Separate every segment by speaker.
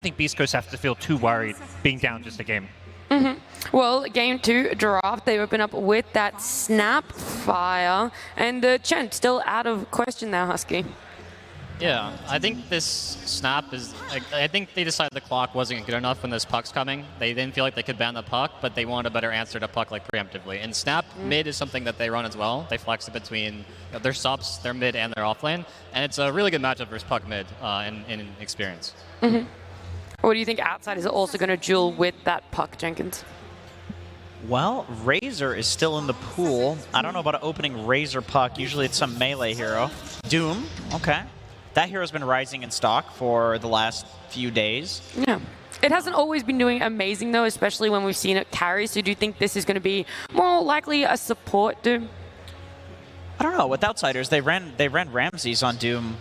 Speaker 1: think Beast Coast have to feel too worried being down just a game.
Speaker 2: Well, game 2 draft, they open up with that snap fire, and Chen still out of question there, Husky.
Speaker 3: Yeah, I think this snap is, I think they decided the clock wasn't good enough when this puck's coming. They didn't feel like they could ban the puck, but they wanted a better answer to puck like preemptively. And snap mid is something that they run as well. They flex it between their subs, their mid, and their offlane. And it's a really good matchup versus puck mid in experience.
Speaker 2: What do you think outside is also going to duel with that puck, Jenkins?
Speaker 4: Well, Razor is still in the pool. I don't know about an opening Razor puck. Usually it's some melee hero. Doom, okay. That hero's been rising in stock for the last few days.
Speaker 2: Yeah. It hasn't always been doing amazing, though, especially when we've seen it carry. So do you think this is going to be more likely a support Doom?
Speaker 4: I don't know. With Outsiders, they ran Ramses on Doom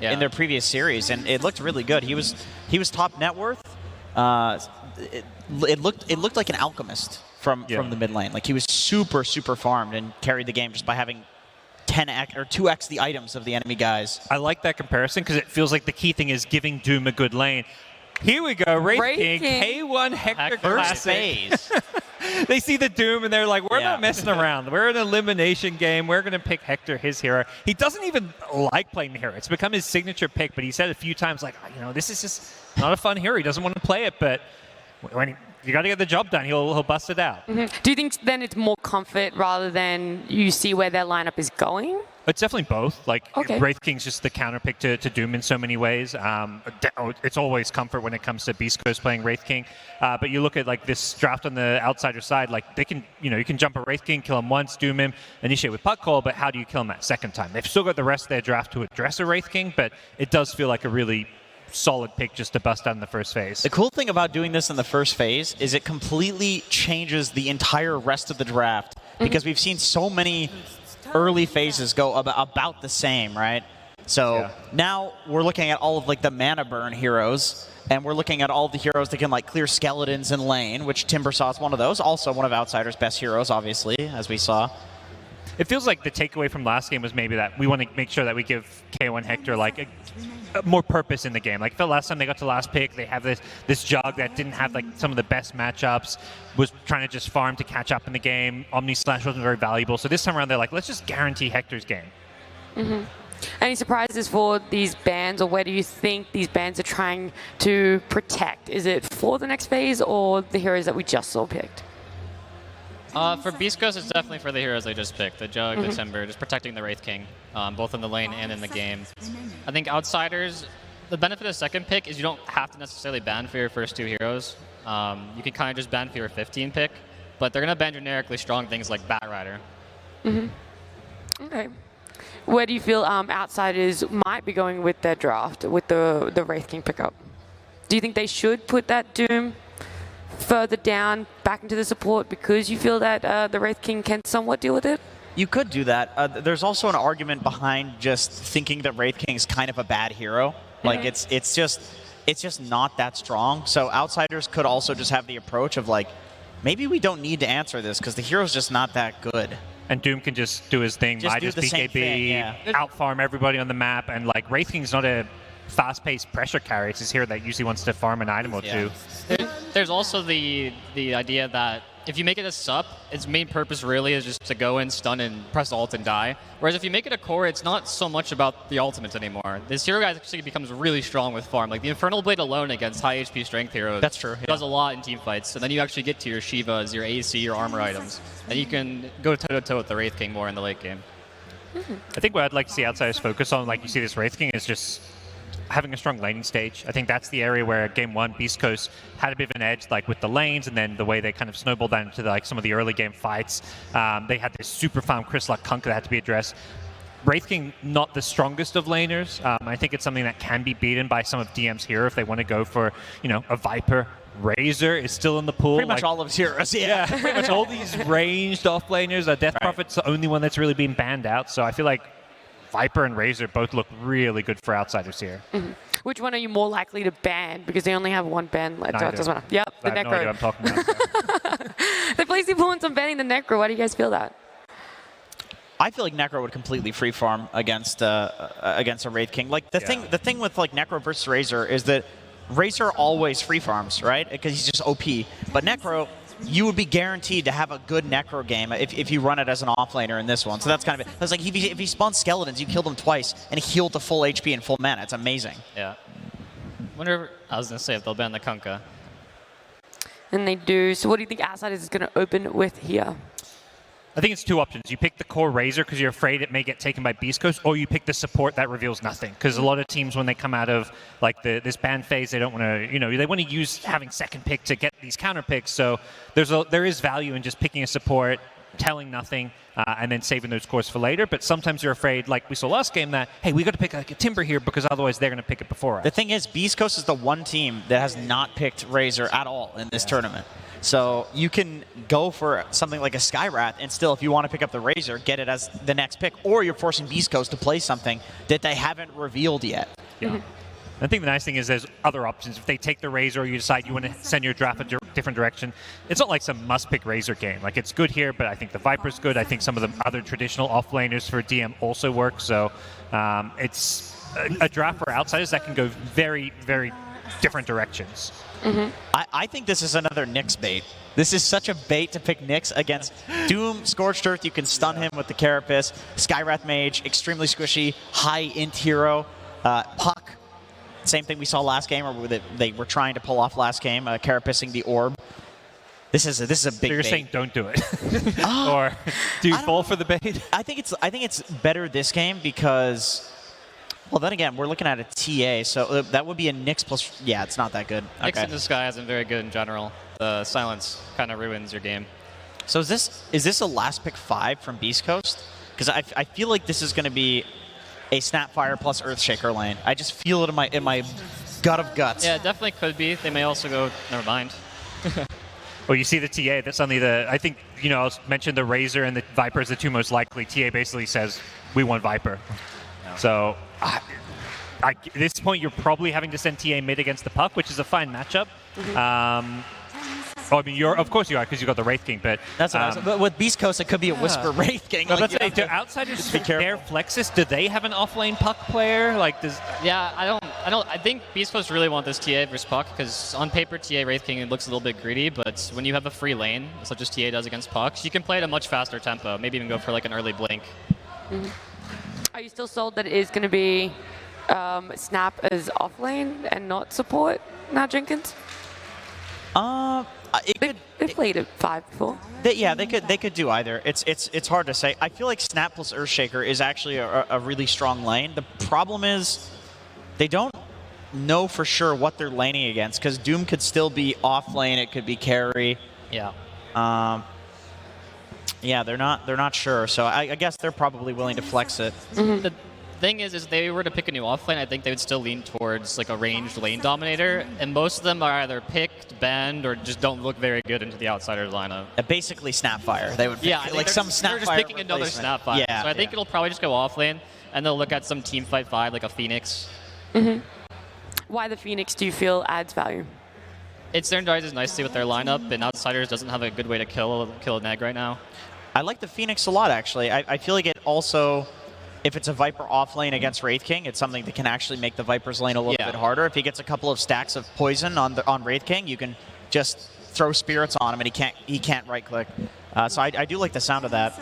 Speaker 4: in their previous series, and it looked really good. He was top net worth. It looked like an alchemist from the mid lane. Like he was super farmed and carried the game just by having 10x or 2x the items of the enemy guys.
Speaker 1: I like that comparison because it feels like the key thing is giving Doom a good lane. Here we go, Wraith King, K1 Hector
Speaker 4: First
Speaker 1: Classic.
Speaker 4: phase.
Speaker 1: They see the Doom and they're like, we're not messing around. We're an elimination game. We're going to pick Hector, his hero. He doesn't even like playing the hero. It's become his signature pick, but he said a few times, like, this is just not a fun hero. He doesn't want to play it, but when you got to get the job done, he'll bust it out.
Speaker 2: Do you think then it's more comfort rather than you see where their lineup is going?
Speaker 1: It's definitely both. Like, Wraith King's just the counter pick to Doom in so many ways. It's always comfort when it comes to Beast Coast playing Wraith King. But you look at like this draft on the outsider side, like they can, you can jump a Wraith King, kill him once, Doom him, initiate with puck call, but how do you kill him that second time? They've still got the rest of their draft to address a Wraith King, but it does feel like a really solid pick just to bust out in the first phase.
Speaker 4: The cool thing about doing this in the first phase is it completely changes the entire rest of the draft because we've seen so many early phases go about the same, right? So now we're looking at all of like the mana burn heroes, and we're looking at all of the heroes that can like clear skeletons in lane, which Timbersaw's one of those. Also one of Outsider's best heroes, obviously, as we saw.
Speaker 1: It feels like the takeaway from last game was maybe that we want to make sure that we give K1 Hector like a more purpose in the game. Like the last time they got to last pick, they have this jug that didn't have like some of the best matchups, was trying to just farm to catch up in the game. Omni Slash wasn't very valuable. So this time around, they're like, let's just guarantee Hector's game.
Speaker 2: Any surprises for these bans, or where do you think these bans are trying to protect? Is it for the next phase or the heroes that we just saw picked?
Speaker 3: For Beast Coast, it's definitely for the heroes they just picked. The Jug, the Timber, just protecting the Wraith King, both in the lane and in the game. I think Outsiders, the benefit of second pick is you don't have to necessarily ban for your first two heroes. You can kind of just ban for your 15 pick, but they're going to ban generically strong things like Batrider.
Speaker 2: Okay. Where do you feel Outsiders might be going with their draft, with the Wraith King pickup? Do you think they should put that Doom further down, back into the support, because you feel that the Wraith King can somewhat deal with it?
Speaker 4: You could do that. There's also an argument behind just thinking that Wraith King is kind of a bad hero. Like it's just not that strong. So Outsiders could also just have the approach of like, maybe we don't need to answer this because the hero's just not that good.
Speaker 1: And Doom can just do his thing, Midas BKB, out-farm everybody on the map, and like Wraith King's not a fast-paced pressure carry. It's his hero that usually wants to farm an item or two.
Speaker 3: There's also the idea that if you make it a sup, its main purpose really is just to go in, stun, and press ult and die. Whereas if you make it a core, it's not so much about the ultimate anymore. This hero actually becomes really strong with farm. Like the Infernal Blade alone against high HP strength heroes does a lot in team fights. And then you actually get to your Shivas, your AC, your armor items. And you can go toe-to-toe with the Wraith King more in the late game.
Speaker 1: I think what I'd like to see Outsiders focus on, like you see this Wraith King, is just having a strong laning stage. I think that's the area where Game 1, Beast Coast had a bit of an edge, like with the lanes, and then the way they kind of snowballed down into like some of the early game fights. They had this super farm Chrysalis Kunk that had to be addressed. Wraith King, not the strongest of laners. I think it's something that can be beaten by some of DM's hero if they want to go for, a Viper. Razor is still in the pool.
Speaker 4: Pretty much all of his heroes,
Speaker 1: yeah. Pretty much all these ranged offlaners. Death Prophet's the only one that's really been banned out, so I feel like Viper and Razor both look really good for Outsiders here.
Speaker 2: Which one are you more likely to ban? Because they only have one ban left.
Speaker 1: No,
Speaker 2: it doesn't matter. Yep, the
Speaker 1: I have
Speaker 2: Necro.
Speaker 1: no idea what I'm talking about.
Speaker 2: They place the influence on banning the Necro. Why do you guys feel that?
Speaker 4: I feel like Necro would completely free farm against a Wraith King. Like the thing with like Necro versus Razor is that Razor always free farms, right? Because he's just OP. But Necro, you would be guaranteed to have a good Necro game if you run it as an offlaner in this one. So that's kind of it. It's like if he spawns skeletons, you killed him twice, and he healed to full HP and full mana. It's amazing.
Speaker 3: Yeah. I was going to say if they'll ban the Kunkka.
Speaker 2: And they do. So what do you think Outsiders is going to open with here?
Speaker 1: I think it's two options. You pick the core Razor because you're afraid it may get taken by Beast Coast, or you pick the support that reveals nothing. Because a lot of teams, when they come out of like this ban phase, they don't want to, they want to use having second pick to get these counter picks. So there is value in just picking a support, telling nothing, and then saving those cores for later. But sometimes you're afraid, like we saw last game, that, hey, we got to pick like a Timber here because otherwise they're going to pick it before us.
Speaker 4: The thing is, Beast Coast is the one team that has not picked Razor at all in this tournament. So you can go for something like a Skywrath, and still, if you want to pick up the Razor, get it as the next pick, or you're forcing Beast Coast to play something that they haven't revealed yet.
Speaker 1: Yeah. I think the nice thing is there's other options. If they take the Razor, or you decide you want to send your draft a different direction, it's not like some must-pick Razor game. Like, it's good here, but I think the Viper's good. I think some of the other traditional offlaners for DM also work. So it's a draft for Outsiders that can go very, very different directions.
Speaker 4: I think this is another Nyx bait. This is such a bait to pick Nyx against Doom, Scorched Earth. You can stun him with the Carapace. Skywrath Mage, extremely squishy, high int hero. Puck, same thing we saw last game, or they were trying to pull off last game, Carapacing the Orb. This is a big bait.
Speaker 1: So you're saying don't do it, or do you fall for the bait?
Speaker 4: I think it's better this game because. Well, then again, we're looking at a TA, so that would be a Nyx plus. Yeah, it's not that good.
Speaker 3: Nyx in the sky isn't very good in general. The silence kind of ruins your game.
Speaker 4: So is this a last pick 5 from Beast Coast? Because I feel like this is going to be a Snapfire plus Earthshaker lane. I just feel it in my gut of guts.
Speaker 3: Yeah, it definitely could be. They may also go. Never mind.
Speaker 1: Well, you see the TA. That's only I think I mentioned the Razor and the Viper as the two most likely. TA basically says we want Viper. No. So. At this point, you're probably having to send TA mid against the Puck, which is a fine matchup. I mean, of course you are, because you got the Wraith King, but
Speaker 4: that's what I was, but with Beast Coast, it could be a Whisper Wraith King.
Speaker 1: No, like, let's say, do Outsiders their Flexus? Do they have an offlane Puck player? Like,
Speaker 3: Yeah, I think Beast Coast really want this TA versus Puck, because on paper, TA Wraith King looks a little bit greedy, but when you have a free lane, such as TA does against Pucks, you can play at a much faster tempo. Maybe even go for like an early blink.
Speaker 2: Are you still sold that it is going to be Snap as offlane and not support now, Jenkins? They've played at 5 before.
Speaker 4: They could do either. It's hard to say. I feel like Snap plus Earthshaker is actually a really strong lane. The problem is they don't know for sure what they're laning against, because Doom could still be off lane. It could be carry.
Speaker 3: Yeah.
Speaker 4: Yeah, they're not sure. So I guess they're probably willing to flex it.
Speaker 3: The thing is if they were to pick a new offlane, I think they would still lean towards like a ranged lane dominator, and most of them are either picked, banned, or just don't look very good into the Outsiders lineup.
Speaker 4: Basically Snapfire. They would pick, like some Snapfire.
Speaker 3: They're just picking another Snapfire.
Speaker 4: Yeah,
Speaker 3: so I think it'll probably just go offlane, and they'll look at some Teamfight 5 like a Phoenix.
Speaker 2: Why the Phoenix do you feel adds value?
Speaker 3: It synergizes nicely with their lineup, and Outsiders doesn't have a good way to kill a neg right now.
Speaker 4: I like the Phoenix a lot, actually. I feel like it also, if it's a Viper off lane against Wraith King, it's something that can actually make the Viper's lane a little bit harder. If he gets a couple of stacks of poison on Wraith King, you can just throw spirits on him, and he can't right click. So I do like the sound of that.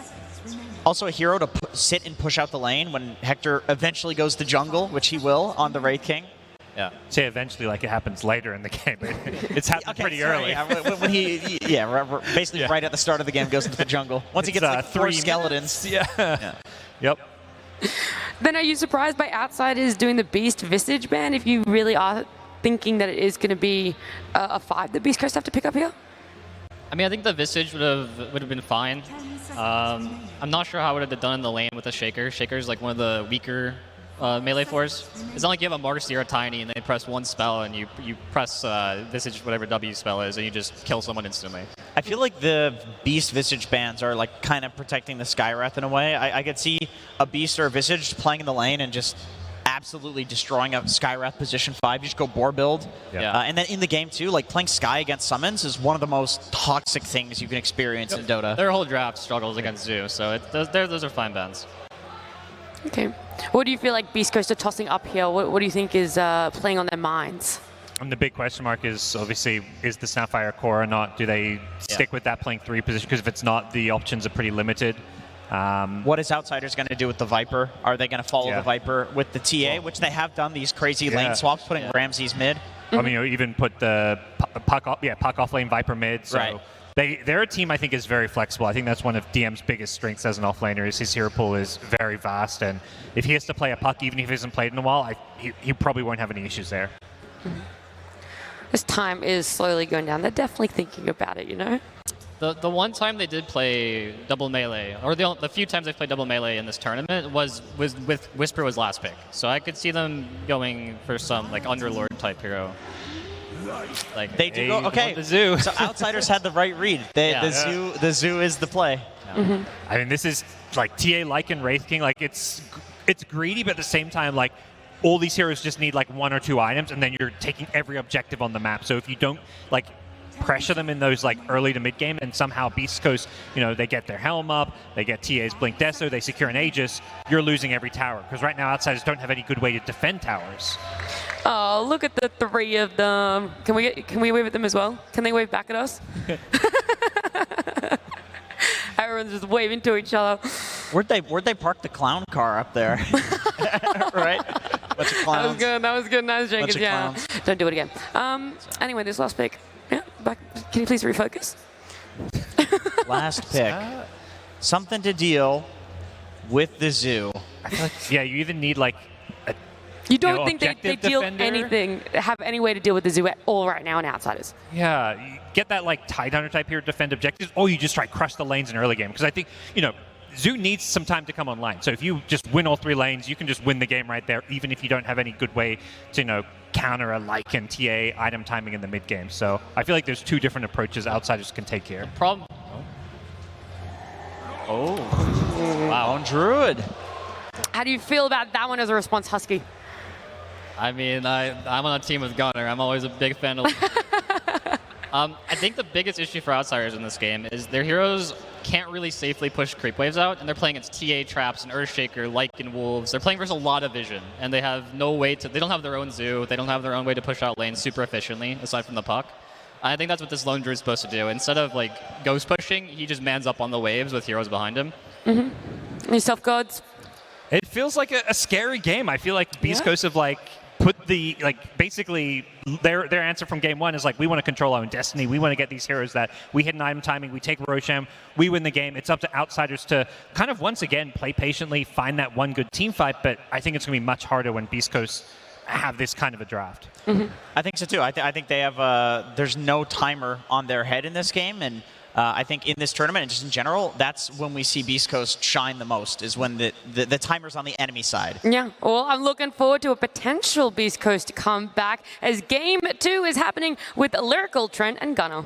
Speaker 4: Also a hero to sit and push out the lane when Hector eventually goes to jungle, which he will on the Wraith King.
Speaker 1: Yeah. Say eventually, like it happens later in the game. It's happened pretty early.
Speaker 4: Yeah, when he, basically right at the start of the game goes into the jungle. Once he gets like 3 skeletons.
Speaker 1: Yeah. Yep.
Speaker 2: Then are you surprised by Outsiders doing the Beast Visage ban if you really are thinking that it is going to be a 5 that Beast Coast have to pick up here?
Speaker 3: I mean, I think the Visage would have been fine. I'm not sure how it would have done in the lane with a Shaker. Shaker's like one of the weaker melee fours. It's not like you have a Marcy or a Tiny and they press one spell and you press Visage, whatever W spell is, and you just kill someone instantly. I
Speaker 4: feel like the Beast Visage bans are like kind of protecting the Skywrath in a way. I could see a Beast or a Visage playing in the lane and just absolutely destroying a Skywrath position 5. You just go boar build.
Speaker 3: Yeah.
Speaker 4: And then in the game too, like playing Sky against summons is one of the most toxic things you can experience in Dota.
Speaker 3: Their whole draft struggles against Zoo, so those are fine bans.
Speaker 2: Okay. What do you feel like Beast Coast are tossing up here? What do you think is playing on their minds?
Speaker 1: And the big question mark is obviously, is the Sapphire core or not? Do they stick with that playing 3 position? Because if it's not, the options are pretty limited.
Speaker 4: What is Outsiders going to do with the Viper? Are they going to follow the Viper with the TA, which they have done these crazy lane swaps, putting Ramses mid?
Speaker 1: I mean, even put the puck off lane Viper mid. So their team, I think, is very flexible. I think that's one of DM's biggest strengths as an offlaner is his hero pool is very vast. And if he has to play a puck, even if he hasn't played in a while, he probably won't have any issues there.
Speaker 2: This time is slowly going down. They're definitely thinking about it, you know?
Speaker 3: The one time they did play double melee, or the few times they played double melee in this tournament was with Whisper was last pick. So I could see them going for some like Underlord type hero. Like
Speaker 4: they do go, okay.
Speaker 3: The Zoo.
Speaker 4: So Outsiders had the right read. The Zoo is the play.
Speaker 1: I mean, this is like TA Lycan Wraith King. Like it's greedy, but at the same time, like all these heroes just need like 1 or 2 items, and then you're taking every objective on the map. So if you don't like pressure them in those like early to mid game, and somehow Beast Coast, they get their helm up, they get TA's Blink Deso, they secure an Aegis, you're losing every tower. Because right now Outsiders don't have any good way to defend towers.
Speaker 2: Oh, look at the 3 of them. Can we wave at them as well? Can they wave back at us? Everyone's just waving to each other.
Speaker 4: Where'd they park the clown car up there? Right? Bunch of clowns.
Speaker 2: That was good. Nice, Jenkins. Yeah. Don't do it again. Anyway, this last pick. Yeah, back. Can you please refocus?
Speaker 4: Last pick. Something to deal with the Zoo.
Speaker 1: I feel like, you either need like
Speaker 2: you don't think they deal
Speaker 1: defender?
Speaker 2: anything, have any way to deal with the Zoo at all right now in Outsiders?
Speaker 1: Yeah, you get that like Tidehunter type hero to defend objectives, or you just try crush the lanes in early game. Because I think, Zoo needs some time to come online. So if you just win all 3 lanes, you can just win the game right there, even if you don't have any good way to, counter a Lycan TA item timing in the mid game. So I feel like there's 2 different approaches Outsiders can take here.
Speaker 3: Wow.
Speaker 4: On Druid.
Speaker 2: How do you feel about that one as a response, Husky?
Speaker 3: I mean, I'm on a team with Gunner. I'm always a big fan of. I think the biggest issue for Outsiders in this game is their heroes can't really safely push creep waves out, and they're playing against TA traps and Earthshaker, Lycan Wolves. They're playing versus a lot of vision, and they have no way to. They don't have their own Zoo. They don't have their own way to push out lanes super efficiently, aside from the puck. I think that's what this Lone Druid is supposed to do. Instead of like ghost pushing, he just mans up on the waves with heroes behind him.
Speaker 2: Any self gods?
Speaker 1: It feels like a scary game. I feel like Beast Coast have put the basically their answer from game 1 is we want to control our own destiny. We want to get these heroes that we hit an item timing, we take Roshan, we win the game. It's up to Outsiders to kind of once again play patiently, find that one good team fight, but I think it's going to be much harder when Beast Coast have this kind of a draft.
Speaker 4: I think so too. I think they have there's no timer on their head in this game, and I think in this tournament and just in general, that's when we see Beast Coast shine the most, is when the timer's on the enemy side.
Speaker 2: Yeah, well, I'm looking forward to a potential Beast Coast comeback as Game 2 is happening with Lyrical, Trent, and Gunner.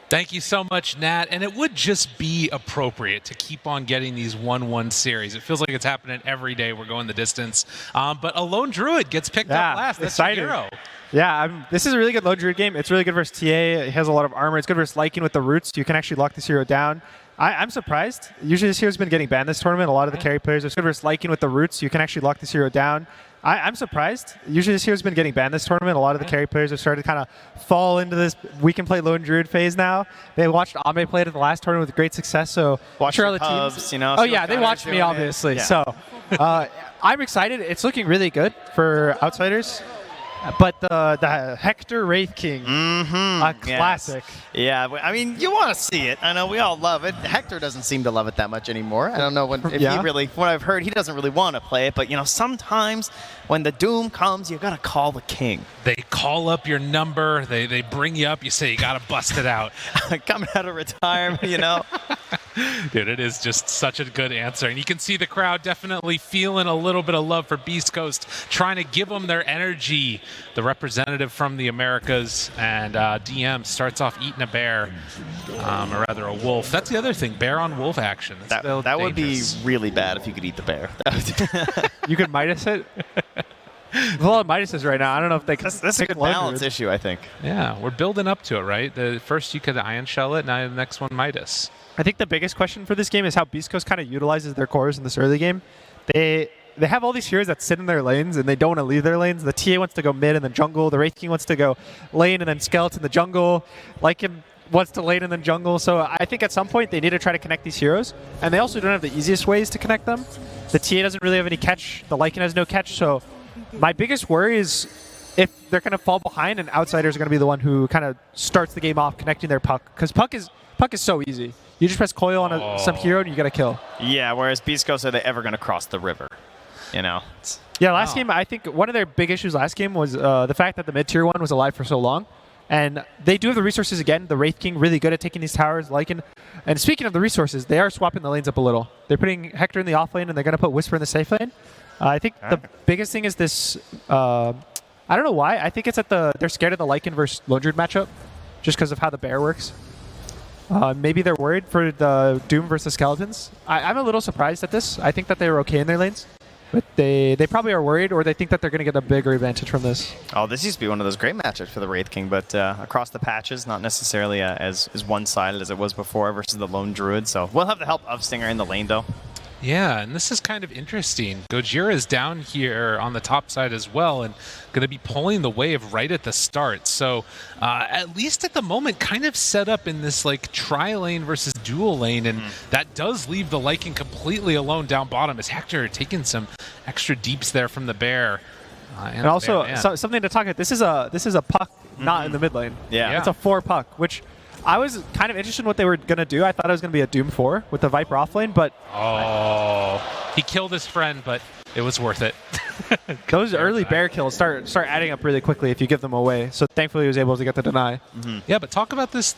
Speaker 5: Thank you so much, Nat. And it would just be appropriate to keep on getting these 1-1 series. It feels like it's happening every day. We're going the distance. But a Lone Druid gets picked up last. That's a hero.
Speaker 6: Yeah, this is a really good Lone Druid game. It's really good versus TA. It has a lot of armor. It's good versus Lycan with the roots. You can actually lock this hero down. I'm surprised. Usually this hero's been getting banned this tournament. A lot of the carry players. It's good versus Lycan with the roots. You can actually lock this hero down. I'm surprised. Usually this hero's been getting banned this tournament. A lot of the carry players have started to kind of fall into this we can play Lone Druid phase now. They watched Ame play it at the last tournament with great success. So
Speaker 7: watch
Speaker 6: sure
Speaker 7: the teams.
Speaker 6: Oh yeah, they watched me obviously. So I'm excited. It's looking really good for Outsiders. But the Hector Wraith King, a classic.
Speaker 7: Yes. Yeah, I mean, you want to see it. I know we all love it. Hector doesn't seem to love it that much anymore. I don't know if he really, from what I've heard, he doesn't really want to play it. But, sometimes when the doom comes, you got to call the king.
Speaker 5: They call up your number. They bring you up. You say you got to bust it out.
Speaker 7: Coming out of retirement,
Speaker 5: Dude, it is just such a good answer. And you can see the crowd definitely feeling a little bit of love for Beast Coast, trying to give them their energy. The representative from the Americas, and DM starts off eating a bear, or rather a wolf. That's the other thing, bear on wolf action.
Speaker 7: That would be really bad if you could eat the bear.
Speaker 6: You could Midas it? There's a lot of Midases right now. I don't know if they can.
Speaker 7: That's a good balance issue, I think.
Speaker 5: Yeah, we're building up to it, right? The first you could Ion Shell it, now the next one Midas.
Speaker 6: I think the biggest question for this game is how Beast Coast kind of utilizes their cores in this early game. they have all these heroes that sit in their lanes and they don't want to leave their lanes. The TA wants to go mid and then jungle. The Wraith King wants to go lane and then skeleton the jungle. Lycan wants to lane and then jungle. So I think at some point they need to try to connect these heroes. And they also don't have the easiest ways to connect them. The TA doesn't really have any catch. The Lycan has no catch. So my biggest worry is if they're going to fall behind and Outsiders are going to be the one who kind of starts the game off connecting their puck. Because puck is so easy. You just press coil on some hero and you get a kill.
Speaker 7: Yeah, whereas Beast Coast, are they ever going to cross the river? You know?
Speaker 6: Yeah, last game, I think one of their big issues last game was the fact that the mid-tier one was alive for so long. And they do have the resources again. The Wraith King really good at taking these towers. Lycan. And speaking of the resources, they are swapping the lanes up a little. They're putting Hector in the off lane and they're going to put Whisper in the safe lane. I think the biggest thing is this... I don't know why. I think it's that they're scared of the Lycan versus Lone Druid matchup just because of how the bear works. Maybe they're worried for the Doom versus Skeletons. I'm a little surprised at this. I think that they were okay in their lanes. But they probably are worried, or they think that they're going to get a bigger advantage from this.
Speaker 7: Oh, this used to be one of those great matchups for the Wraith King, but across the patches, not necessarily as one-sided as it was before versus the Lone Druid. So we'll have the help of Stinger in the lane, though.
Speaker 5: Yeah, and this is kind of interesting. Gojira is down here on the top side as well and going to be pulling the wave right at the start. So at least at the moment, kind of set up in this like tri-lane versus dual lane, and that does leave the Lycan completely alone down bottom as Hector taking some extra deeps there from the bear.
Speaker 6: And also, something to talk about, this is a puck not in the mid lane.
Speaker 7: Yeah.
Speaker 6: It's a 4 puck, which... I was kind of interested in what they were going to do. I thought it was going to be a Doom 4 with the Viper offlane, but...
Speaker 5: Oh, he killed his friend, but it was worth it.
Speaker 6: Those early bear kills start adding up really quickly if you give them away. So thankfully he was able to get the deny.
Speaker 5: Yeah, but talk about this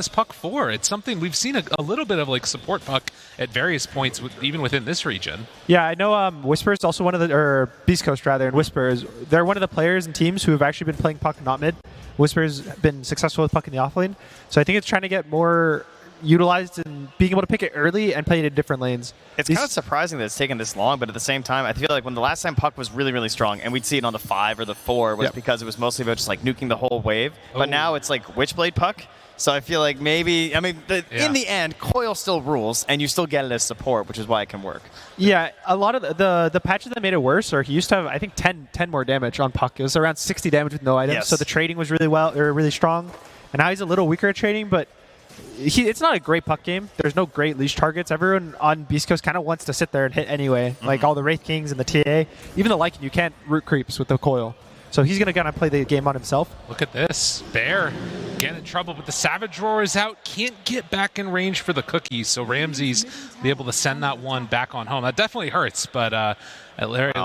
Speaker 5: puck 4. It's something we've seen a little bit of like support puck at various points, even within this region.
Speaker 6: Yeah, I know Whisper is also one of the... Or Beast Coast, rather, and Whisper is... They're one of the players and teams who have actually been playing puck not mid. Whisper's been successful with puck in the offlane. So I think it's trying to get more utilized and being able to pick it early and play it in different lanes.
Speaker 7: It's kind of surprising that it's taken this long, but at the same time, I feel like when the last time puck was really, really strong, and we'd see it on the 5 or the 4, was because it was mostly about just like nuking the whole wave. But now it's like Witchblade puck. So I feel like maybe, I mean, in the end, coil still rules, and you still get it as support, which is why it can work.
Speaker 6: Yeah, a lot of the patches that made it worse, or he used to have, I think, 10 more damage on puck. It was around 60 damage with no items,
Speaker 7: Yes.
Speaker 6: so the trading was really strong. And now he's a little weaker at trading, but it's not a great puck game. There's no great leash targets. Everyone on Beast Coast kind of wants to sit there and hit anyway, like all the Wraith Kings and the TA. Even the Lycan, you can't root creeps with the coil. So he's going to kind of play the game on himself.
Speaker 5: Look at this. Bear getting in trouble, but the Savage Roar is out. Can't get back in range for the cookie, so Ramses be able to send that one back on home. That definitely hurts, but at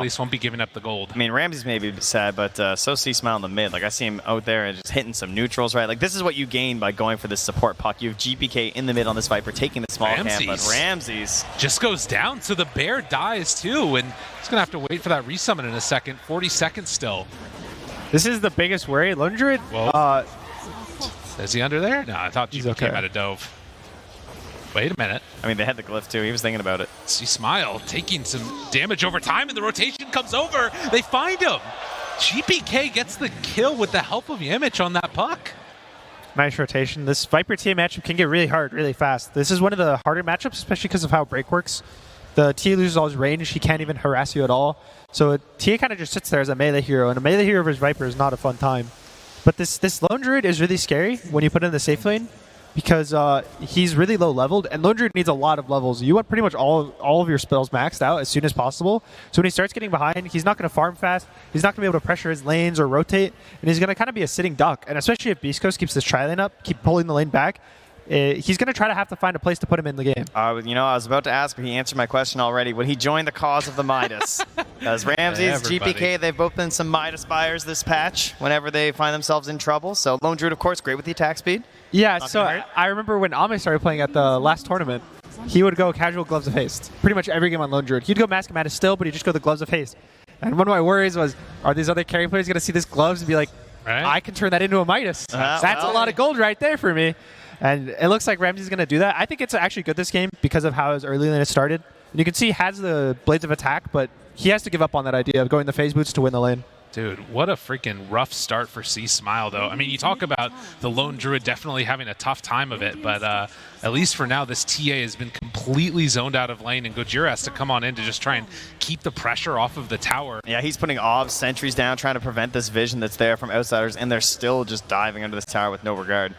Speaker 5: least won't be giving up the gold.
Speaker 7: I mean, Ramses may be sad, but so see Smile in the mid. Like, I see him out there and just hitting some neutrals, right? Like, this is what you gain by going for this support puck. You have GPK in the mid on this Viper, taking the small camp, but Ramses
Speaker 5: just goes down, so the bear dies too, and he's going to have to wait for that resummon in a second. 40 seconds still.
Speaker 6: This is the biggest worry. Lone Druid,
Speaker 5: is he under there? No, I thought GPK might have dove. Wait a minute.
Speaker 7: I mean, they had the glyph too. He was thinking about it.
Speaker 5: See Smile taking some damage over time, and the rotation comes over. They find him. GPK gets the kill with the help of Yimich on that puck.
Speaker 6: Nice rotation. This Viper TA matchup can get really hard, really fast. This is one of the harder matchups, especially because of how break works. The TA loses all his range. He can't even harass you at all. So TA kind of just sits there as a melee hero, and a melee hero versus Viper is not a fun time. But this Lone Druid is really scary when you put in the safe lane, because he's really low leveled, and Lone Druid needs a lot of levels. You want pretty much all of your spells maxed out as soon as possible. So when he starts getting behind, he's not going to farm fast. He's not going to be able to pressure his lanes or rotate, and he's going to kind of be a sitting duck. And especially if Beast Coast keeps this tri-lane up, keep pulling the lane back, he's going to try to have to find a place to put him in the game.
Speaker 7: You know, I was about to ask, but he answered my question already. Would he join the cause of the Midas? As Ramses, GPK, they've both been some Midas buyers this patch whenever they find themselves in trouble. So Lone Druid, of course, great with the attack speed.
Speaker 6: Yeah, so I remember when Ame started playing at the last tournament, he would go casual Gloves of Haste. Pretty much every game on Lone Druid. He'd go Mask of Madness still, but he'd just go the Gloves of Haste. And one of my worries was, are these other carry players going to see this Gloves and be like, I can turn that into a Midas. That's a lot of gold right there for me. And it looks like Ramsey's going to do that. I think it's actually good this game because of how his early lane has started. And you can see he has the Blades of Attack, but he has to give up on that idea of going the phase boots to win the lane.
Speaker 5: Dude, what a freaking rough start for C Smile, though. I mean, you talk about the lone druid definitely having a tough time of it, but at least for now, this TA has been completely zoned out of lane, and Gojira has to come on in to just try and keep the pressure off of the tower.
Speaker 7: Yeah, he's putting obs, sentries down, trying to prevent this vision that's there from outsiders, and they're still just diving under this tower with no regard.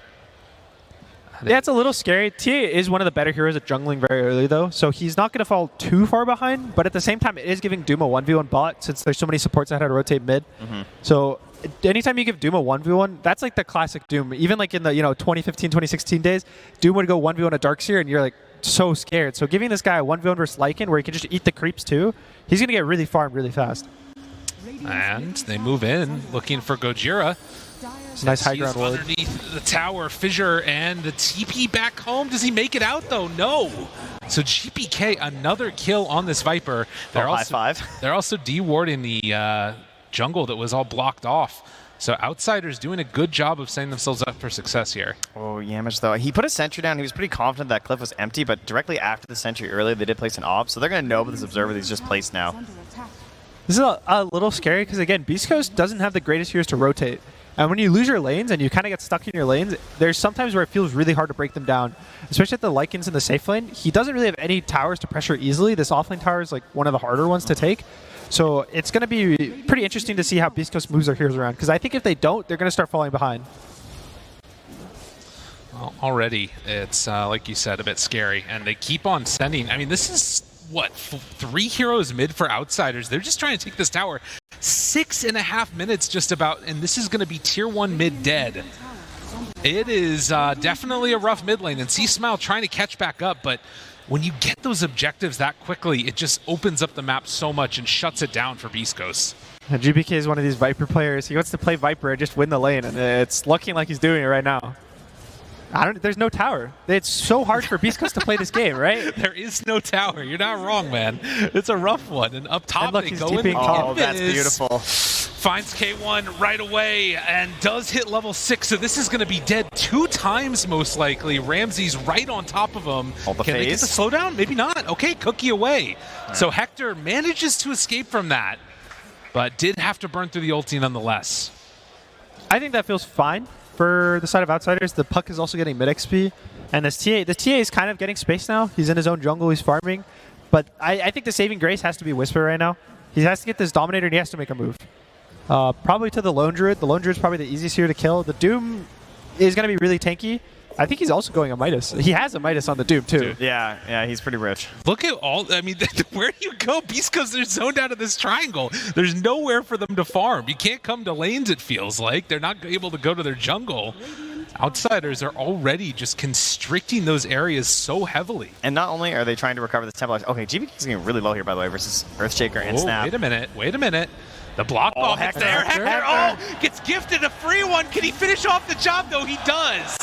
Speaker 6: Yeah, it's a little scary. TA is one of the better heroes at jungling very early, though, so he's not going to fall too far behind, but at the same time, it is giving Doom a 1v1 bot since there's so many supports that had to rotate mid. So anytime you give Doom a 1v1, that's like the classic Doom. Even like in the 2015, 2016 days, Doom would go 1v1 a Darkseer, and you're like so scared. So giving this guy a 1v1 versus Lycan, where he can just eat the creeps too, he's going to get really farmed really fast.
Speaker 5: And they move in, looking for Gojira.
Speaker 6: It's a nice high ground ward.
Speaker 5: Underneath the tower, Fissure and the TP back home. Does he make it out, though? No. So GPK, another kill on this Viper. They're
Speaker 7: high five.
Speaker 5: They're also dewarding the jungle that was all blocked off. So Outsiders doing a good job of setting themselves up for success here.
Speaker 7: Oh, Yamish, though. He put a sentry down. He was pretty confident that cliff was empty, but directly after the sentry earlier, they did place an ob, so they're going to know with this observer that he's just placed now.
Speaker 6: This is a little scary because, again, Beast Coast doesn't have the greatest heroes to rotate. And when you lose your lanes and you kind of get stuck in your lanes, there's sometimes where it feels really hard to break them down, especially at the Lycans in the safe lane. He doesn't really have any towers to pressure easily. This offlane tower is like one of the harder ones to take. So it's going to be pretty interesting to see how Beast Coast moves their heroes around, because I think if they don't, they're going to start falling behind.
Speaker 5: Well, already it's, like you said, a bit scary. And they keep on sending. I mean, this is, what, 3 heroes mid for Outsiders. They're just trying to take this tower. 6.5 minutes just about, and this is going to be tier 1 mid dead. It is definitely a rough mid lane, and C-Smile trying to catch back up, but when you get those objectives that quickly, it just opens up the map so much and shuts it down for Beast Coast.
Speaker 6: GBK is one of these Viper players. He wants to play Viper and just win the lane, and it's looking like he's doing it right now. There's no tower. It's so hard for Beast Coast to play this game, right?
Speaker 5: There is no tower. You're not wrong, man. It's a rough one. And up top,
Speaker 6: and look,
Speaker 5: they
Speaker 6: he's
Speaker 5: go in.
Speaker 7: Oh, that's beautiful.
Speaker 5: Finds K1 right away and does hit level 6. So this is going to be dead 2 times, most likely. Ramsey's right on top of him. Can they get the slowdown? Maybe not. Okay, Cookie away. Right. So Hector manages to escape from that, but did have to burn through the ulti nonetheless.
Speaker 6: I think that feels fine. For the side of Outsiders, the Puck is also getting mid XP, and this TA is kind of getting space now. He's in his own jungle, he's farming, but I think the saving grace has to be Whisper right now. He has to get this Dominator, and he has to make a move. Probably to the Lone Druid. The Lone Druid is probably the easiest here to kill. The Doom is going to be really tanky. I think he's also going a Midas. He has a Midas on the Doom, too.
Speaker 7: Dude. Yeah, he's pretty rich.
Speaker 5: Look at all, I mean, where do you go? Beast Coast, they're zoned out of this triangle. There's nowhere for them to farm. You can't come to lanes, it feels like. They're not able to go to their jungle. Outsiders are already just constricting those areas so heavily.
Speaker 7: And not only are they trying to recover this temple, okay, GBK is getting really low here, by the way, versus Earthshaker and Snap.
Speaker 5: Wait a minute. The block ball hits there. Hector, gets gifted a free one. Can he finish off the job, though? He does.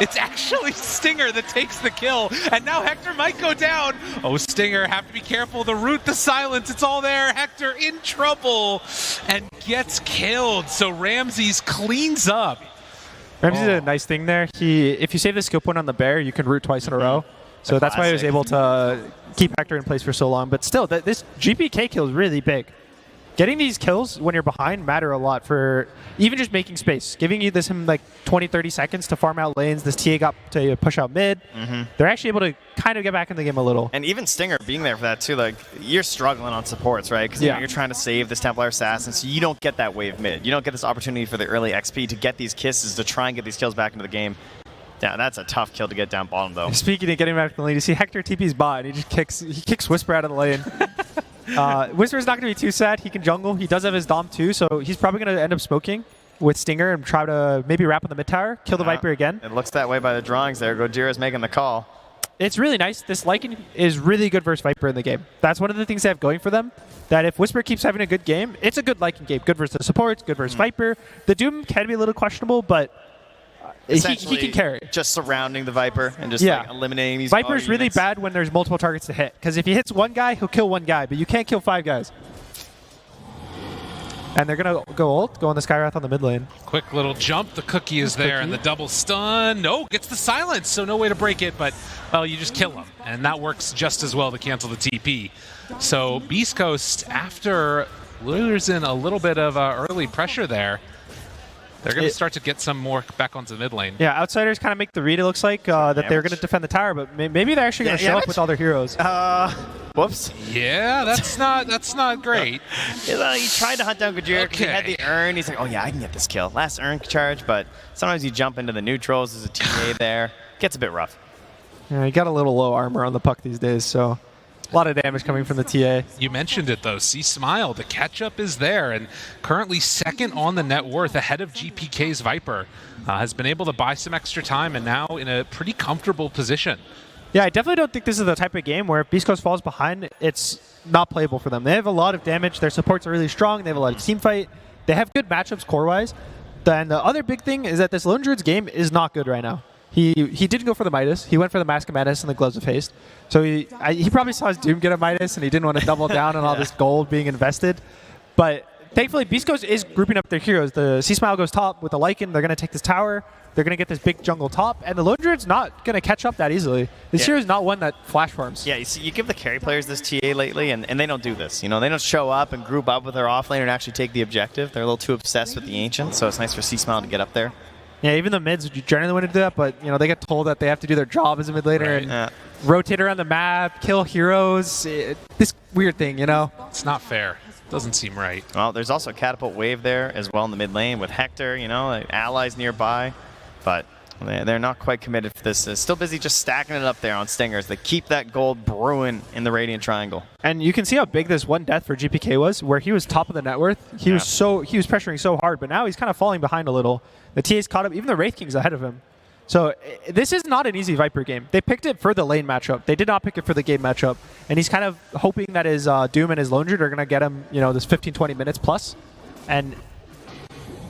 Speaker 5: It's actually Stinger that takes the kill, and now Hector might go down. Oh, Stinger, have to be careful. The root, the silence, it's all there. Hector in trouble and gets killed. So Ramses cleans up.
Speaker 6: Ramses did a nice thing there. If you save the skill point on the bear, you can root twice in a row. So that's why he was able to keep Hector in place for so long. But still, this GPK kill is really big. Getting these kills when you're behind matter a lot for even just making space. Giving you him like 20, 30 seconds to farm out lanes. This TA got to push out mid. They're actually able to kind of get back in the game a little.
Speaker 7: And even Stinger being there for that too, like you're struggling on supports, right? Because you're trying to save this Templar Assassin, so you don't get that wave mid. You don't get this opportunity for the early XP to get these kisses to try and get these kills back into the game. Yeah, that's a tough kill to get down bottom though.
Speaker 6: Speaking of getting back in the lane, you see Hector TP's bot, and he kicks Whisper out of the lane. Whisper's not going to be too sad. He can jungle. He does have his Dom too, so he's probably going to end up smoking with Stinger and try to maybe wrap on the mid tower, kill the Viper again.
Speaker 7: It looks that way by the drawings there. Gojira's making the call.
Speaker 6: It's really nice. This Lycan is really good versus Viper in the game. That's one of the things they have going for them, that if Whisper keeps having a good game, it's a good Lycan game. Good versus the supports, good versus Viper. The Doom can be a little questionable, but he can carry.
Speaker 7: Just surrounding the Viper and just like eliminating these
Speaker 6: Viper's really bad when there's multiple targets to hit, because if he hits one guy, he'll kill one guy, but you can't kill 5 guys. And they're going to go on the Skywrath on the mid lane.
Speaker 5: Quick little jump. The Cookie is there, and the double stun. No, gets the silence, so no way to break it, but, well, you just kill him. And that works just as well to cancel the TP. So Beast Coast, after lures in a little bit of early pressure there. They're going to start to get some more back onto the mid lane.
Speaker 6: Yeah, Outsiders kind of make the read, it looks like, that they're going to defend the tower, but maybe they're actually going to show up with all their heroes.
Speaker 7: Whoops.
Speaker 5: Yeah, that's not great.
Speaker 7: He tried to hunt down Gojira because he had the urn. He's like, oh yeah, I can get this kill. Last urn charge, but sometimes you jump into the neutrals. There's a TA there. Gets a bit rough.
Speaker 6: Yeah, he got a little low armor on the puck these days, so a lot of damage coming from the TA.
Speaker 5: You mentioned it, though. See Smile, the catch-up is there, and currently second on the net worth ahead of GPK's Viper. Has been able to buy some extra time and now in a pretty comfortable position.
Speaker 6: Yeah, I definitely don't think this is the type of game where if Beast Coast falls behind, it's not playable for them. They have a lot of damage. Their supports are really strong. They have a lot of team fight. They have good matchups core-wise. Then the other big thing is that this Lone Druid's game is not good right now. He didn't go for the Midas. He went for the Mask of Madness and the Gloves of Haste. So he probably saw his Doom get a Midas and he didn't want to double down on all this gold being invested. But thankfully, Beast Coast is grouping up their heroes. The Sea Smile goes top with the Lycan. They're going to take this tower. They're going to get this big jungle top. And the Lone Druid's not going to catch up that easily. This hero is not one that flash farms.
Speaker 7: Yeah, you see, you give the carry players this TA lately, and they don't do this. You know, they don't show up and group up with their offlaner and actually take the objective. They're a little too obsessed with the Ancient, so it's nice for Sea Smile to get up there.
Speaker 6: Yeah, even the mids generally want to do that, but you know they get told that they have to do their job as a mid laner and rotate around the map, kill heroes. This weird thing, you know.
Speaker 5: It's not fair. Doesn't seem right.
Speaker 7: Well, there's also a catapult wave there as well in the mid lane with Hector. You know, like allies nearby, but they're not quite committed for this. They're still busy just stacking it up there on Stingers. They keep that gold brewing in the Radiant Triangle.
Speaker 6: And you can see how big this one death for GPK was, where he was top of the net worth. He was pressuring so hard, but now he's kind of falling behind a little. The TA's caught up. Even the Wraith King's ahead of him. So this is not an easy Viper game. They picked it for the lane matchup. They did not pick it for the game matchup. And he's kind of hoping that his Doom and his Lone Druid are going to get him, you know, this 15-20 minutes plus. And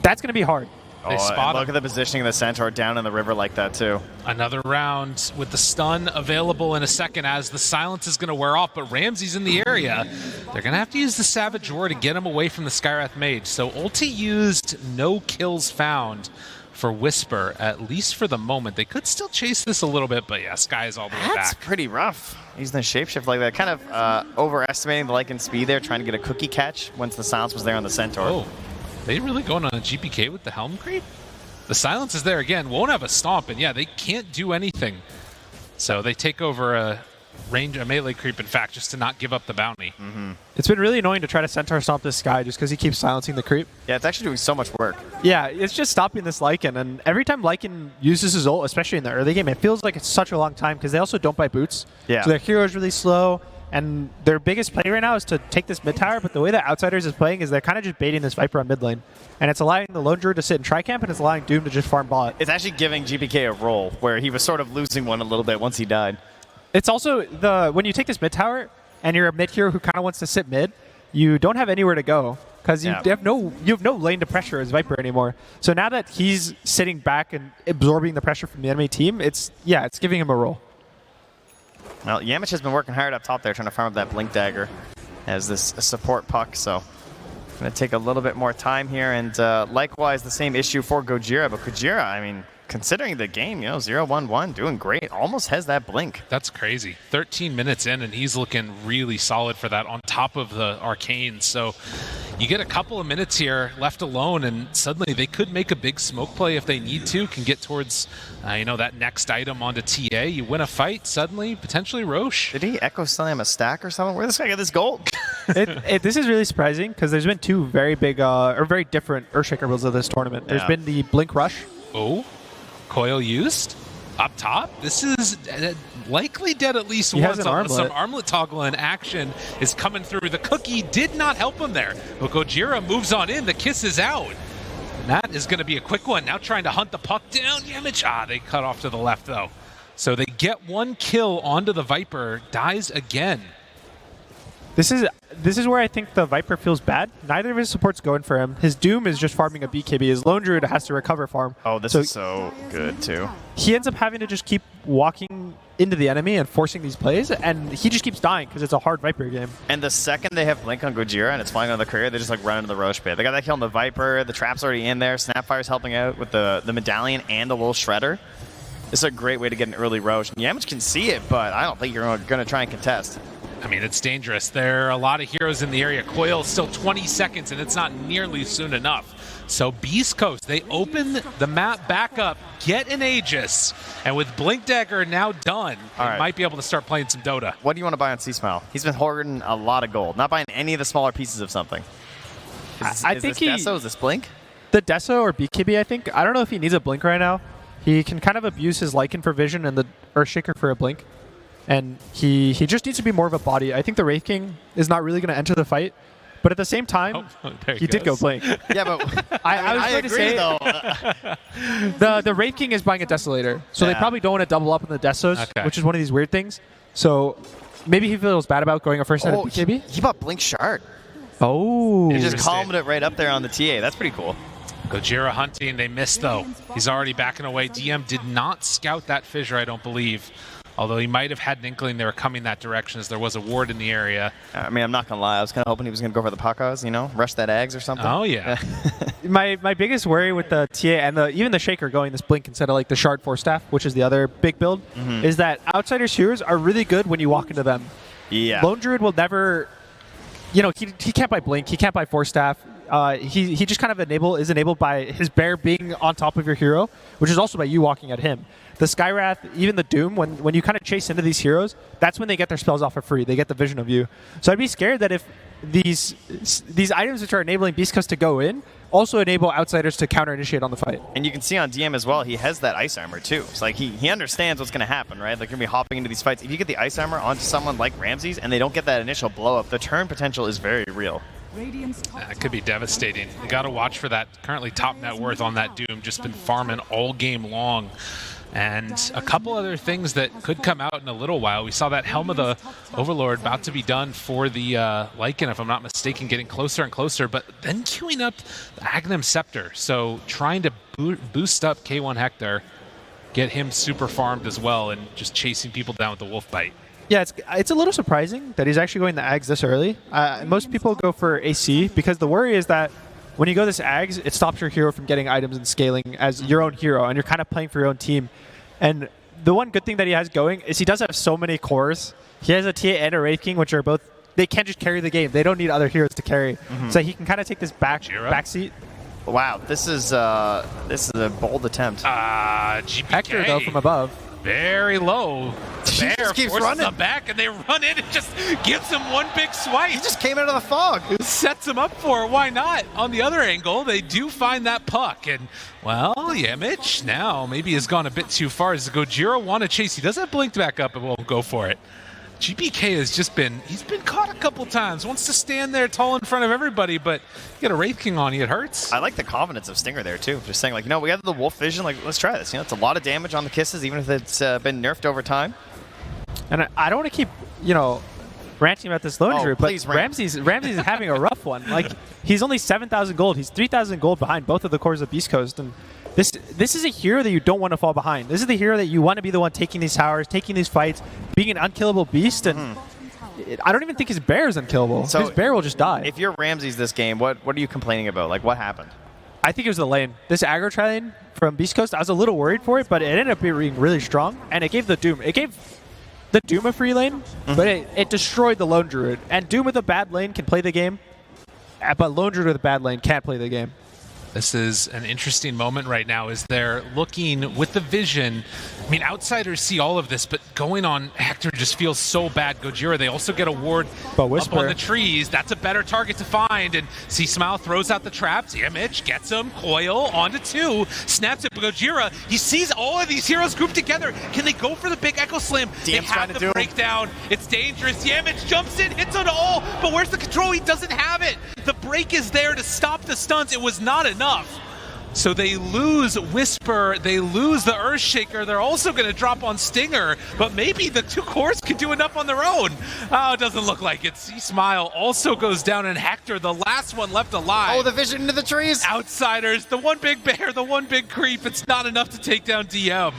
Speaker 6: that's going to be hard.
Speaker 5: They spot
Speaker 7: look at the positioning of the Centaur down in the river like that, too.
Speaker 5: Another round with the stun available in a second as the silence is going to wear off, but Ramsey's in the area. They're going to have to use the Savage Roar to get him away from the Skywrath Mage. So ulti used, no kills found for Whisper, at least for the moment. They could still chase this a little bit, but yeah, Sky is all the way back.
Speaker 7: That's pretty rough. Using the shapeshift like that. Kind of overestimating the Lycan speed there, trying to get a cookie catch once the silence was there on the Centaur.
Speaker 5: Oh. They really going on a GPK with the Helm Creep? The silence is there again. Won't have a stomp, and yeah, they can't do anything. So they take over a melee creep, in fact, just to not give up the bounty.
Speaker 6: It's been really annoying to try to Centaur stomp this Sky just because he keeps silencing the creep.
Speaker 7: Yeah, it's actually doing so much work.
Speaker 6: Yeah, it's just stopping this Lycan, and every time Lycan uses his ult, especially in the early game, it feels like it's such a long time because they also don't buy boots.
Speaker 7: Yeah.
Speaker 6: So their hero is really slow. And their biggest play right now is to take this mid tower, but the way that Outsiders is playing is they're kind of just baiting this Viper on mid lane. And it's allowing the Lone Druid to sit in tri-camp, and it's allowing Doom to just farm bot.
Speaker 7: It's actually giving GPK a roll, where he was sort of losing one a little bit once he died.
Speaker 6: It's also, when you take this mid tower, and you're a mid hero who kind of wants to sit mid, you don't have anywhere to go. Because you have no lane to pressure as Viper anymore. So now that he's sitting back and absorbing the pressure from the enemy team, it's giving him a roll.
Speaker 7: Well, Yamich has been working hard up top there, trying to farm up that Blink Dagger as this support puck, so going to take a little bit more time here, and likewise the same issue for Gojira, but Gojira, I mean, considering the game, you know, 0-1-1, doing great, almost has that blink.
Speaker 5: That's crazy. 13 minutes in, and he's looking really solid for that on top of the Arcane. So you get a couple of minutes here left alone, and suddenly they could make a big smoke play if they need to, can get towards, you know, that next item onto TA. You win a fight, suddenly, potentially Roche.
Speaker 7: Did he Echo Slam a stack or something? Where did this guy get this gold?
Speaker 6: This is really surprising, because there's been two very big, or very different Earthshaker builds of this tournament. There's been the Blink Rush.
Speaker 5: Oh. Coil used up top. This is likely dead at least once. Some armlet toggle in action is coming through. The cookie did not help him there. But Gojira moves on in. The kiss is out. And that is going to be a quick one. Now trying to hunt the puck down. Yamich. They cut off to the left though. So they get one kill onto the Viper. Dies again.
Speaker 6: This is where I think the Viper feels bad. Neither of his supports going for him. His Doom is just farming a BKB. His Lone Druid has to recover farm.
Speaker 7: Oh, this is so good too.
Speaker 6: He ends up having to just keep walking into the enemy and forcing these plays, and he just keeps dying because it's a hard Viper game.
Speaker 7: And the second they have Blink on Gojira and it's flying on the career, they just like run into the Roche pit. They got that kill on the Viper. The trap's already in there. Snapfire's helping out with the medallion and the little shredder. This is a great way to get an early Roche. Yamich can see it, but I don't think you're going to try and contest.
Speaker 5: I mean, it's dangerous. There are a lot of heroes in the area. Coil still 20 seconds, and it's not nearly soon enough. So Beast Coast, they open the map back up, get an Aegis, and with Blink Dagger now done, they might be able to start playing some Dota.
Speaker 7: What do you want to buy on C-Smile? He's been hoarding a lot of gold, not buying any of the smaller pieces of something.
Speaker 6: I think
Speaker 7: this Deso? Is this Blink?
Speaker 6: The Deso or BKB, I think. I don't know if he needs a Blink right now. He can kind of abuse his Lycan for vision and the Earthshaker for a Blink. And he just needs to be more of a body. I think the Wraith King is not really going to enter the fight. But at the same time, he did go Blink.
Speaker 7: Yeah, but
Speaker 6: I was going to say,
Speaker 7: though.
Speaker 6: the Wraith King is buying a Desolator. So they probably don't want to double up on the Desos, which is one of these weird things. So maybe he feels bad about going a first set of BKB.
Speaker 7: He bought Blink Shard.
Speaker 6: Oh.
Speaker 7: He just calmed it right up there on the TA. That's pretty cool.
Speaker 5: Gojira hunting, they missed though. He's already backing away. DM did not scout that fissure, I don't believe. Although he might have had an inkling they were coming that direction as there was a ward in the area.
Speaker 7: I mean, I'm not going to lie. I was kind of hoping he was going to go for the Pakos, rush that Ags or something.
Speaker 5: Oh, yeah.
Speaker 6: My biggest worry with the TA and even the Shaker going this Blink instead of like the Shard Force Staff, which is the other big build, is that Outsiders heroes are really good when you walk into them.
Speaker 7: Yeah.
Speaker 6: Lone Druid will never, he can't buy Blink, he can't buy Force Staff. He just kind of is enabled by his bear being on top of your hero, which is also by you walking at him. The Skywrath, even the Doom, when you kind of chase into these heroes, that's when they get their spells off for free. They get the vision of you. So I'd be scared that if these items which are enabling Beast Coast to go in also enable Outsiders to counter-initiate on the fight.
Speaker 7: And you can see on DM as well, he has that Ice Armor too. It's like he understands what's going to happen, right? Like you're going to be hopping into these fights. If you get the Ice Armor onto someone like Ramses and they don't get that initial blow up, the turn potential is very real.
Speaker 5: It could be devastating. You got to watch for that. Currently top net worth on that Doom, just been farming all game long. And a couple other things that could come out in a little while. We saw that Helm of the Overlord about to be done for the Lycan, if I'm not mistaken, getting closer and closer, but then queuing up the Aghanim Scepter. So trying to boost up K1 Hector, get him super farmed as well, and just chasing people down with the Wolf Bite.
Speaker 6: Yeah, it's a little surprising that he's actually going the Ags this early. Most people go for AC because the worry is that when you go this Ags, it stops your hero from getting items and scaling as your own hero, and you're kind of playing for your own team. And the one good thing that he has going is he does have so many cores. He has a TA and a Wraith King, which are both, they can't just carry the game. They don't need other heroes to carry. So he can kind of take this back seat.
Speaker 7: Wow, this is a bold attempt.
Speaker 5: GPK.
Speaker 6: Hector, though, from above.
Speaker 5: Very low.
Speaker 7: He just keeps
Speaker 5: forces
Speaker 7: running
Speaker 5: them back, and they run in and just gives him one big swipe.
Speaker 7: He just came out of the fog.
Speaker 5: It sets him up for it. Why not? On the other angle, they do find that puck, and well, Yamich now maybe has gone a bit too far. Does Gojira want to chase? He doesn't blink back up and won't go for it. GPK has just he's been caught a couple times. Wants to stand there tall in front of everybody, but you got a Wraith King on you, it hurts.
Speaker 7: I like the confidence of Stinger there too. Just saying, like, we have the Wolf Vision, like, let's try this. It's a lot of damage on the kisses, even if it's been nerfed over time.
Speaker 6: And I don't want to keep, ranting about this Lone Druid, but Ramses is having a rough one. Like, he's only 7,000 gold. He's 3,000 gold behind both of the cores of Beast Coast, and this is a hero that you don't want to fall behind. This is the hero that you want to be the one taking these towers, taking these fights, being an unkillable beast, and I don't even think his bear is unkillable. So his bear will just die.
Speaker 7: If you're Ramses this game, what are you complaining about? Like, what happened?
Speaker 6: I think it was the lane. This aggro tri-lane from Beast Coast, I was a little worried for it, but it ended up being really strong, and it gave the Doom. It gave the Doom a free lane, but it destroyed the Lone Druid. And Doom with a bad lane can play the game, but Lone Druid with a bad lane can't play the game.
Speaker 5: This is an interesting moment right now as they're looking with the vision. I mean, Outsiders see all of this, but going on Hector just feels so bad. Gojira, they also get a ward up on the trees. That's a better target to find. And C-Smile throws out the traps. Image gets him. Coil onto 2. Snaps it. But Gojira, he sees all of these heroes grouped together. Can they go for the big Echo Slam? They have the breakdown. It's dangerous. Yamich jumps in, hits on all. But where's the control? He doesn't have it. The break is there to stop the stunts. It was not enough. So they lose Whisper, they lose the Earthshaker, they're also going to drop on Stinger, but maybe the 2 cores could do enough on their own. Oh, it doesn't look like it. C-Smile also goes down, and Hector, the last one left alive.
Speaker 7: Oh, the vision into the trees.
Speaker 5: Outsiders, the one big bear, the one big creep, it's not enough to take down DM.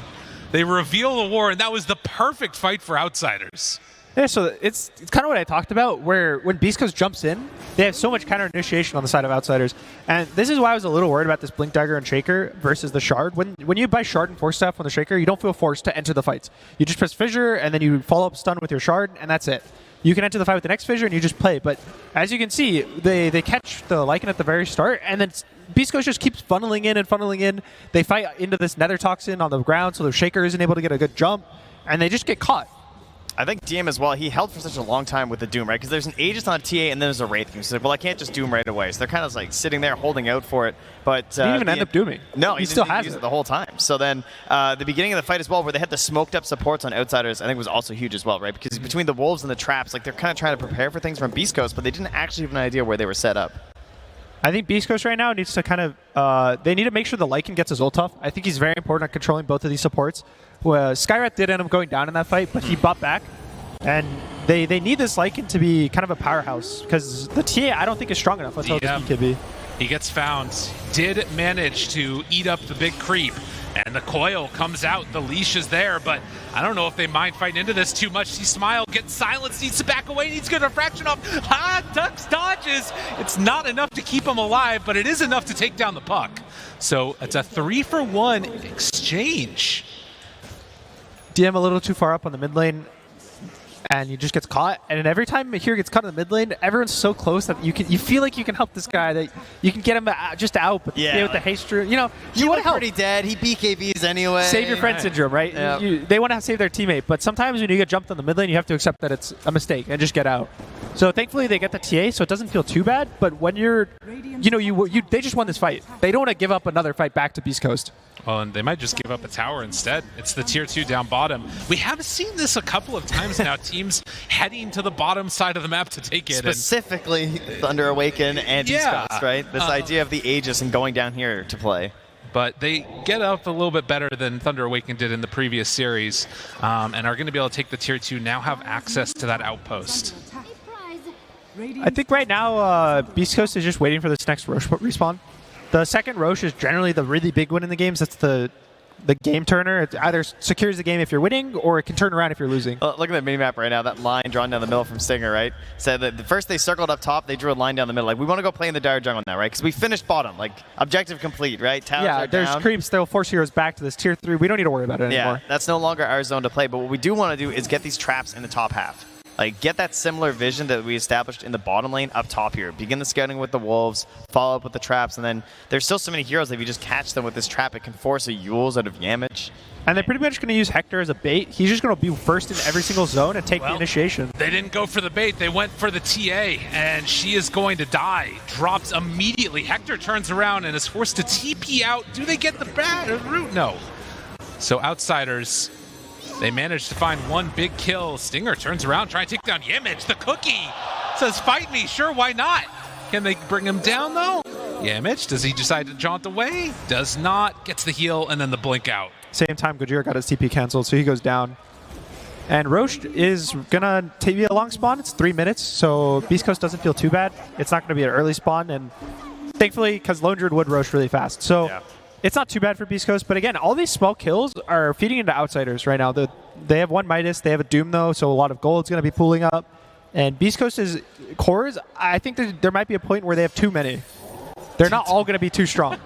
Speaker 5: They reveal the war, and that was the perfect fight for Outsiders.
Speaker 6: Yeah, so it's kind of what I talked about, where when Beast Coast jumps in, they have so much counter-initiation on the side of Outsiders. And this is why I was a little worried about this Blink Dagger and Shaker versus the Shard. When you buy Shard and Force Staff on the Shaker, you don't feel forced to enter the fights. You just press Fissure, and then you follow up stun with your Shard, and that's it. you can enter the fight with the next fissure and you just play. But as you can see, they catch the Lycan at the very start, and then Beast Coast just keeps funneling in and funneling in. They fight into this Nether Toxin on the ground, so their Shaker isn't able to get a good jump, and they just get caught.
Speaker 7: I think DM as well, he held for such a long time with the Doom, right? Because there's an Aegis on TA and then there's a Wraith King. So, well, I can't just Doom right away. So they're kind of like sitting there holding out for it. But
Speaker 6: he didn't even end up dooming.
Speaker 7: No,
Speaker 6: he still has
Speaker 7: it the whole time. So then the beginning of the fight as well, where they had the smoked up supports on Outsiders, I think was also huge as well, right? Because between the Wolves and the Traps, like they're kind of trying to prepare for things from Beast Coast, but they didn't actually have an idea where they were set up.
Speaker 6: I think Beast Coast right now needs to kind of, they need to make sure the Lycan gets his ult off. I think he's very important at controlling both of these supports. Skyrath did end up going down in that fight, but he bought back. And they need this Lycan to be kind of a powerhouse, because the TA I don't think is strong enough. That's how this could be.
Speaker 5: He gets found. Did manage to eat up the big creep. And the coil comes out. The leash is there, but I don't know if they mind fighting into this too much. He Smile gets silenced, needs to back away, needs to get a refraction off. Ducks dodges. It's not enough to keep him alive, but it is enough to take down the puck. So it's a 3-for-1 exchange.
Speaker 6: DM a little too far up on the mid lane, and he just gets caught. And then every time Hero gets caught in the mid lane, everyone's so close that you feel like you can help this guy, that you can get him just out. But
Speaker 7: yeah,
Speaker 6: with the haste, you know,
Speaker 7: he
Speaker 6: you want to help.
Speaker 7: Pretty dead. He BKBs anyway.
Speaker 6: Save your friend syndrome, right?
Speaker 7: Yep.
Speaker 6: They want to save their teammate, but sometimes when you get jumped on the mid lane, you have to accept that it's a mistake and just get out. So thankfully they get the TA, so it doesn't feel too bad. But when you're, they just won this fight. They don't want to give up another fight back to Beast Coast.
Speaker 5: Well, and they might just give up a tower instead. It's the tier 2 down bottom. We have seen this a couple of times now. Teams heading to the bottom side of the map to take it.
Speaker 7: Specifically Thunder Awaken and Beast Coast, right? This idea of the Aegis and going down here to play.
Speaker 5: But they get up a little bit better than Thunder Awaken did in the previous series, and are going to be able to take the tier 2, now have access to that outpost.
Speaker 6: I think right now Beast Coast is just waiting for this next Roche respawn. The second Roche is generally the really big one in the games. That's the game turner. It either secures the game if you're winning, or it can turn around if you're losing.
Speaker 7: Look at the minimap right now. That line drawn down the middle from Stinger, right? So the first they circled up top, they drew a line down the middle. Like, we want to go play in the dire jungle now, right? Because we finished bottom. Like, objective complete, right? Towers are
Speaker 6: there's
Speaker 7: down.
Speaker 6: creeps. They'll force heroes back to this tier 3. We don't need to worry about it anymore.
Speaker 7: Yeah, that's no longer our zone to play. But what we do want to do is get these traps in the top half. Like, get that similar vision that we established in the bottom lane up top here. Begin the scouting with the wolves, follow up with the traps, and then there's still so many heroes that if you just catch them with this trap, it can force a Yules out of Yamage.
Speaker 6: And they're pretty much going to use Hector as a bait. He's just going to be first in every single zone and take the initiation.
Speaker 5: They didn't go for the bait. They went for the TA, and she is going to die. Drops immediately. Hector turns around and is forced to TP out. Do they get the root? No. So Outsiders, they managed to find one big kill. Stinger turns around, trying to take down Yamage. The cookie says, fight me. Sure, why not? Can they bring him down, though? Yamage, does he decide to jaunt away? Does not. Gets the heal, and then the blink out.
Speaker 6: Same time, Gojira got his TP canceled, so he goes down. And Roche is going to be a long spawn. It's 3 minutes, so Beast Coast doesn't feel too bad. It's not going to be an early spawn, and thankfully, because Lone Druid would Roche really fast. So it's not too bad for Beast Coast. But again, all these small kills are feeding into Outsiders right now. They have one Midas. They have a Doom, though, so a lot of gold's going to be pooling up. And Beast Coast's cores, I think there might be a point where they have too many. They're not all going to be too strong.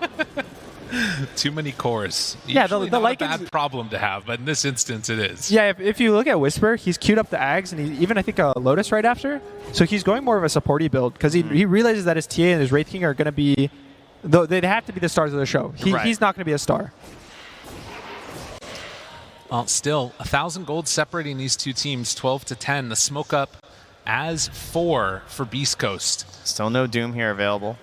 Speaker 5: Too many cores.
Speaker 6: Yeah, the
Speaker 5: not
Speaker 6: Lycan's
Speaker 5: a bad problem to have, but in this instance it is.
Speaker 6: Yeah, if you look at Whisper, he's queued up the Ags, and he even, I think, a Lotus right after. So he's going more of a supporty build, because he realizes that his TA and his Wraith King are going to be, though they'd have to be the stars of the show. He's not going to be a star.
Speaker 5: Well, still, 1,000 gold separating these two teams, 12-10. The smoke up as 4 for Beast Coast.
Speaker 7: Still no Doom here available.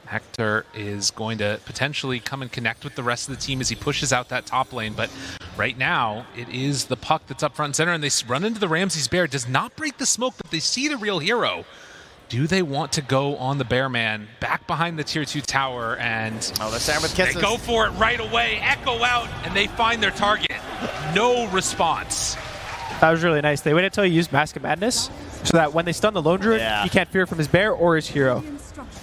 Speaker 5: Hector is going to potentially come and connect with the rest of the team as he pushes out that top lane, but right now it is the puck that's up front and center, and they run into the Ramses Bear. Does not break the smoke, but they see the real hero. Do they want to go on the Bear Man back behind the tier 2 tower? And
Speaker 7: they're starting with kisses.
Speaker 5: They go for it right away, echo out, and they find their target. No response.
Speaker 6: That was really nice. They waited until he used Mask of Madness, so that when they stun the Lone Druid, he can't fear from his bear or his hero.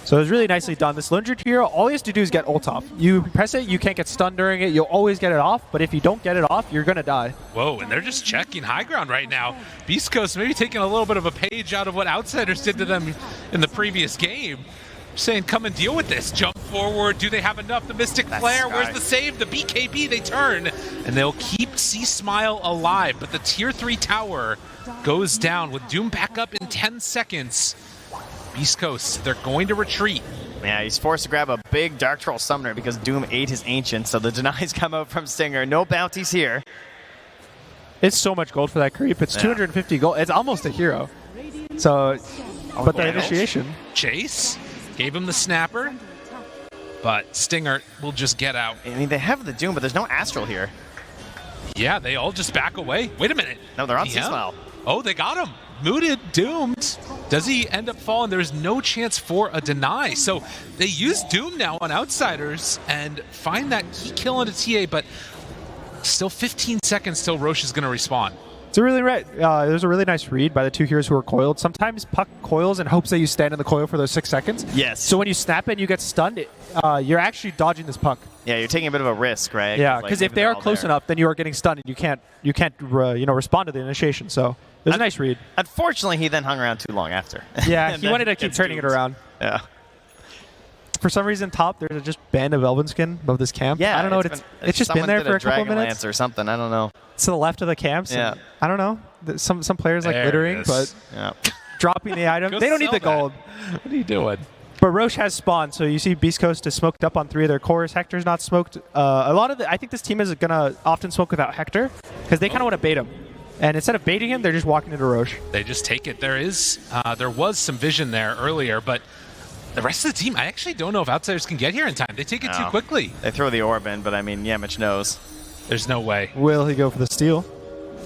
Speaker 6: So it was really nicely done. This Lone Druid hero, all he has to do is get ult off. You press it, you can't get stunned during it, you'll always get it off, but if you don't get it off, you're going to die.
Speaker 5: Whoa, and they're just checking high ground right now. Beast Coast maybe taking a little bit of a page out of what Outsiders did to them in the previous game. saying, come and deal with this. Jump forward. Do they have enough? The Mystic Flare. Where's the save? The BKB, they turn. And they'll keep C-Smile alive. But the tier 3 tower goes down with Doom back up in 10 seconds. Beast Coast, they're going to retreat.
Speaker 7: Yeah, he's forced to grab a big Dark Troll Summoner because Doom ate his Ancient, so the denies come out from Stinger. No bounties here.
Speaker 6: It's so much gold for that creep. It's 250 gold. It's almost a hero. So, but the initiation.
Speaker 5: Chase gave him the snapper, but Stinger will just get out.
Speaker 7: I mean, they have the Doom, but there's no Astral here.
Speaker 5: Yeah, they all just back away. Wait a minute.
Speaker 7: No, they're on C-Smile.
Speaker 5: Oh, they got him. Mooted, doomed. Does he end up falling? There's no chance for a deny. So they use Doom now on Outsiders and find that key kill on a TA, but still 15 seconds till Roche is going to respawn.
Speaker 6: It's a really there's a really nice read by the two heroes who are coiled. Sometimes Puck coils and hopes that you stand in the coil for those 6 seconds.
Speaker 7: Yes.
Speaker 6: So when you snap it and you get stunned, you're actually dodging this Puck.
Speaker 7: Yeah, you're taking a bit of a risk, right?
Speaker 6: Yeah, because if they are close enough, then you are getting stunned and you can't respond to the initiation. So it was a nice read.
Speaker 7: Unfortunately, he then hung around too long after.
Speaker 6: Yeah, he wanted to keep turning it around.
Speaker 7: Yeah.
Speaker 6: For some reason, top there's just band of Elven skin above this camp.
Speaker 7: Yeah,
Speaker 6: I don't know what it's just been there for a couple of minutes.
Speaker 7: Or something. I don't know.
Speaker 6: To the left of the camps.
Speaker 7: Yeah.
Speaker 6: I don't know. Some players like
Speaker 5: There
Speaker 6: littering,
Speaker 5: it
Speaker 6: but
Speaker 5: is.
Speaker 6: dropping the item.
Speaker 5: Go
Speaker 6: They don't need
Speaker 5: sell
Speaker 6: the gold.
Speaker 5: that. What are you doing?
Speaker 6: But Roche has spawned, so you see Beast Coast is smoked up on 3 of their cores. Hector's not smoked. I think this team is gonna often smoke without Hector because they kind of want to bait him. And instead of baiting him, they're just walking into Roche.
Speaker 5: They just take it. There was some vision there earlier, but the rest of the team, I actually don't know if Outsiders can get here in time. They take it too quickly.
Speaker 7: They throw the orb in, but I mean, Yamich knows.
Speaker 5: There's no way.
Speaker 6: Will he go for the steal?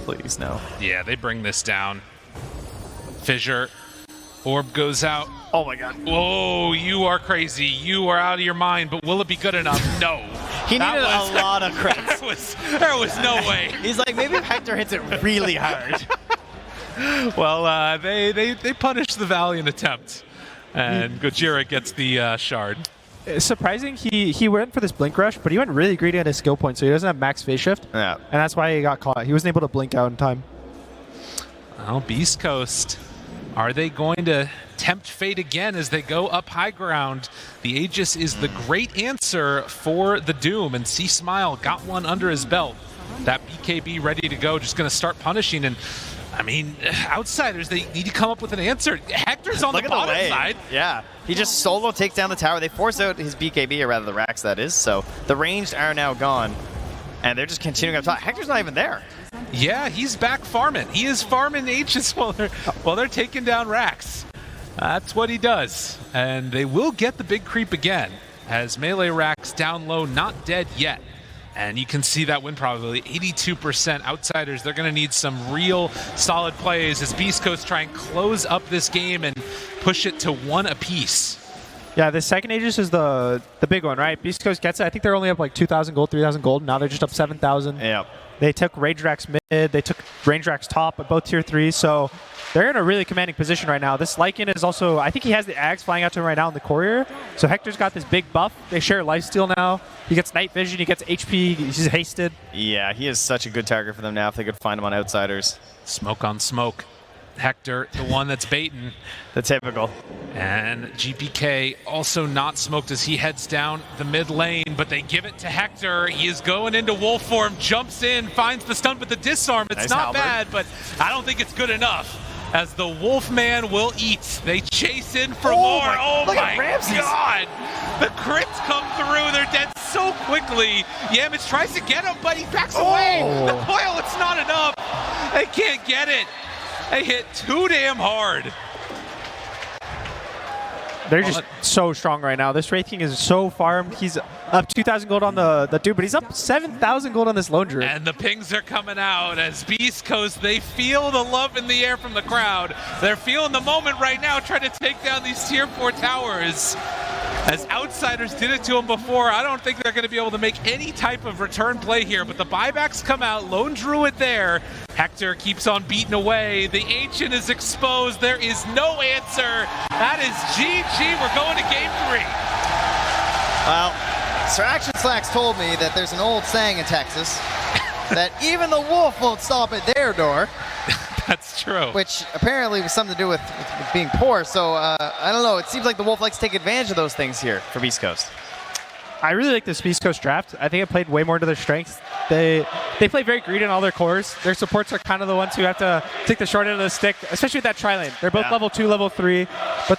Speaker 7: Please, no.
Speaker 5: Yeah, they bring this down. Fissure. Orb goes out.
Speaker 7: Oh my god.
Speaker 5: Whoa, you are crazy. You are out of your mind, but will it be good enough? No.
Speaker 7: He needed a lot of crits.
Speaker 5: There was no way.
Speaker 7: He's like, maybe if Hector hits it really hard.
Speaker 5: Well, they punish the valiant attempt. And Gojira gets the shard.
Speaker 6: It's surprising he went for this blink rush, but he went really greedy on his skill point, so he doesn't have max phase shift.
Speaker 7: Yeah.
Speaker 6: And that's why he got caught. He wasn't able to blink out in time.
Speaker 5: Well, Beast Coast, are they going to tempt fate again as they go up high ground? The Aegis is the great answer for the Doom, and C-Smile got one under his belt. That BKB ready to go, just going to start punishing. And I mean, Outsiders, they need to come up with an answer. Hector's on the bottom side.
Speaker 7: Yeah. He just solo takes down the tower. They force out his BKB, or rather the Rax, that is. So the ranged are now gone. And they're just continuing up top. Hector's not even there.
Speaker 5: Yeah, he's back farming. He is farming Aegis while they're taking down Rax. That's what he does. And they will get the big creep again as Melee Rax down low, not dead yet. And you can see that win probability, 82%. Outsiders, they're going to need some real solid plays as Beast Coast try and close up this game and push it to 1 apiece.
Speaker 6: Yeah, the second Aegis is the big one, right? Beast Coast gets it. I think they're only up like 2,000 gold, 3,000 gold. Now they're just up 7,000.
Speaker 7: Yeah.
Speaker 6: They took Range Rax mid. They took Range Rax top at both tier 3. So they're in a really commanding position right now. This Lycan is also, I think he has the Ags flying out to him right now in the courier. So Hector's got this big buff. They share lifesteal now. He gets night vision. He gets HP. He's hasted.
Speaker 7: Yeah, he is such a good target for them now if they could find him on Outsiders.
Speaker 5: Smoke on smoke. Hector, the one that's baiting.
Speaker 7: The typical.
Speaker 5: And GPK also not smoked as he heads down the mid lane, but they give it to Hector. He is going into wolf form, jumps in, finds the stun, but the disarm, it's
Speaker 7: nice
Speaker 5: not
Speaker 7: halberd.
Speaker 5: bad, but I don't think it's good enough. As the Wolfman will eat. They chase in for more. Oh my god! The crits come through. They're dead so quickly. Yamich tries to get him, but he backs away. The coil, it's not enough. They can't get it. They hit too damn hard.
Speaker 6: They're just so strong right now. This Wraith King is so farmed. He's up 2,000 gold on the dude, but he's up 7,000 gold on this lone druid.
Speaker 5: And the pings are coming out as Beast Coast, they feel the love in the air from the crowd. They're feeling the moment right now, trying to take down these tier 4 towers. As Outsiders did it to them before, I don't think they're going to be able to make any type of return play here, but the buybacks come out. Lone Druid there. Hector keeps on beating away. The Ancient is exposed. There is no answer. That is GG. We're going to game 3.
Speaker 7: Well, Sir Action Slacks told me that there's an old saying in Texas that even the wolf won't stop at their door.
Speaker 5: That's true.
Speaker 7: Which apparently was something to do with being poor. So I don't know. It seems like the Wolf likes to take advantage of those things here for Beast Coast.
Speaker 6: I really like this Beast Coast draft. I think it played way more to their strengths. They play very greedy in all their cores. Their supports are kind of the ones who have to take the short end of the stick, especially with that tri-lane. They're both level 2, level 3, but the